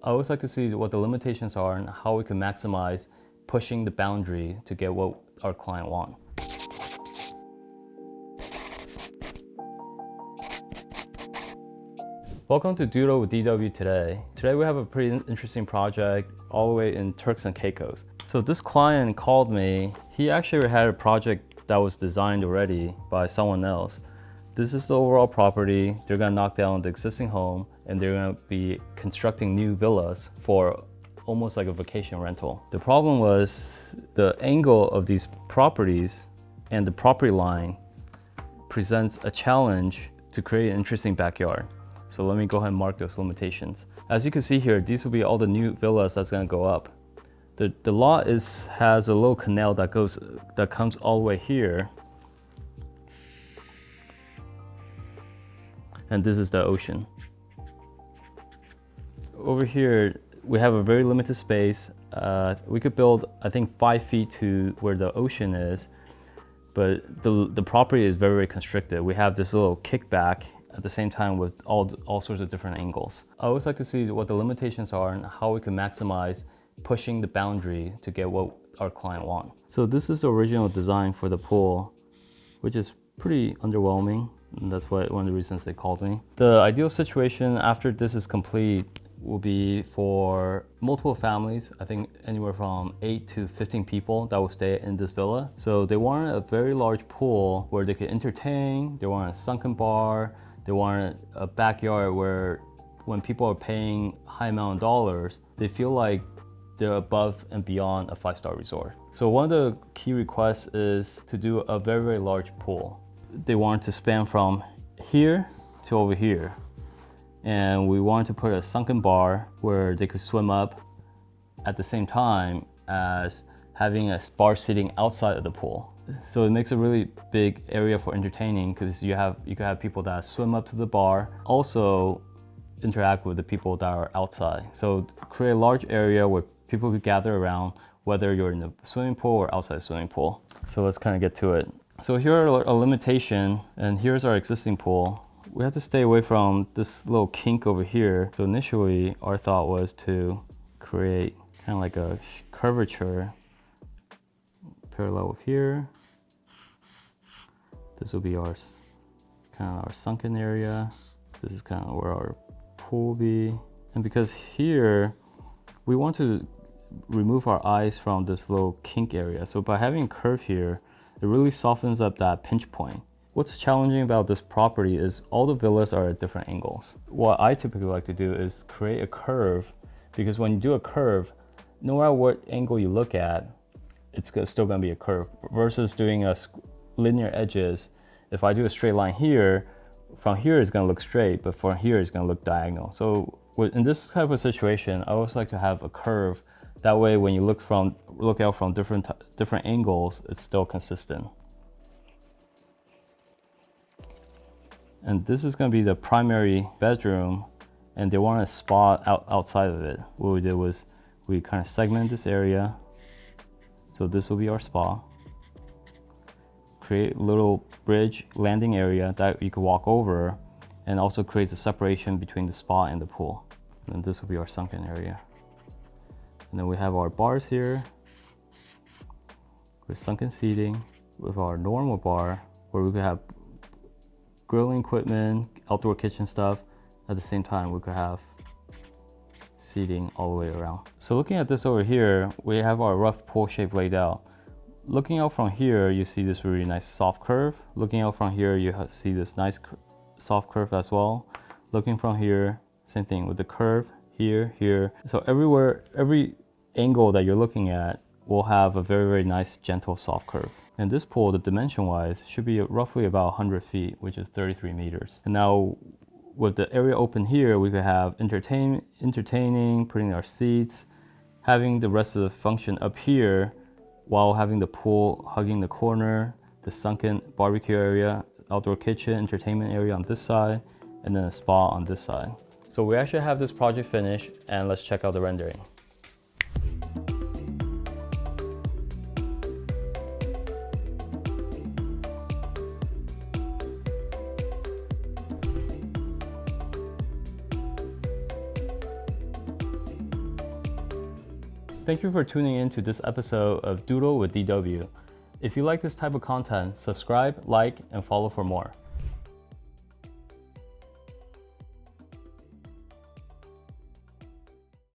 I always like to see what the limitations are and how we can maximize pushing the boundary to get what our client wants. Welcome to Doodle with DW today. Today we have a pretty interesting project all the way in Turks and Caicos. So this client called me. He actually had a project that was designed already by someone else. This is the overall property. They're gonna knock down the existing home and they're gonna be constructing new villas for almost like a vacation rental. The problem was the angle of these properties and the property line presents a challenge to create an interesting backyard. So let me go ahead and mark those limitations. As you can see here, these will be all the new villas that's gonna go up. The lot has a little canal that comes all the way here. And this is the ocean. Over here, we have a very limited space. We could build, I think, 5 feet to where the ocean is, but the property is very, very constricted. We have this little kickback at the same time with all sorts of different angles. I always like to see what the limitations are and how we can maximize pushing the boundary to get what our client wants. So this is the original design for the pool, which is pretty underwhelming. And that's one of the reasons they called me. The ideal situation after this is complete will be for multiple families. I think anywhere from 8 to 15 people that will stay in this villa. So they wanted a very large pool where they could entertain. They wanted a sunken bar. They wanted a backyard where when people are paying high amount of dollars, they feel like they're above and beyond a 5-star resort. So one of the key requests is to do a very, very large pool. They wanted to span from here to over here. And we wanted to put a sunken bar where they could swim up at the same time as having a bar sitting outside of the pool. So it makes a really big area for entertaining because you could have people that swim up to the bar, also interact with the people that are outside. So create a large area where people could gather around, whether you're in the swimming pool or outside the swimming pool. So let's kind of get to it. So here are a limitation, and here's our existing pool. We have to stay away from this little kink over here. So initially, our thought was to create kind of like a curvature parallel with here. This will be our kind of our sunken area. This is kind of where our pool will be. And because here, we want to remove our eyes from this little kink area. So by having a curve here, it really softens up that pinch point. What's challenging about this property is all the villas are at different angles. What I typically like to do is create a curve, because when you do a curve, no matter what angle you look at, it's still gonna be a curve, versus doing a linear edges. If I do a straight line here, from here it's gonna look straight, but from here it's gonna look diagonal. So in this type of situation, I always like to have a curve. That way, when you look out from different angles, it's still consistent. And this is going to be the primary bedroom, and they want a spa outside of it. What we did was we kind of segment this area. So this will be our spa. Create a little bridge landing area that you can walk over, and also creates a separation between the spa and the pool. And this will be our sunken area. And then we have our bars here with sunken seating, with our normal bar where we could have grilling equipment, outdoor kitchen stuff. At the same time, we could have seating all the way around. So looking at this over here, we have our rough pool shape laid out. Looking out from here, you see this really nice soft curve. Looking out from here, you see this nice soft curve as well. Looking from here, same thing with the curve. Here. So every angle that you're looking at will have a very, very nice, gentle, soft curve. And this pool, the dimension-wise, should be roughly about 100 feet, which is 33 meters. And now, with the area open here, we could have entertaining, putting our seats, having the rest of the function up here, while having the pool hugging the corner, the sunken barbecue area, outdoor kitchen, entertainment area on this side, and then a spa on this side. So we actually have this project finished, and let's check out the rendering. Thank you for tuning in to this episode of Doodle with DW. If you like this type of content, subscribe, like, and follow for more.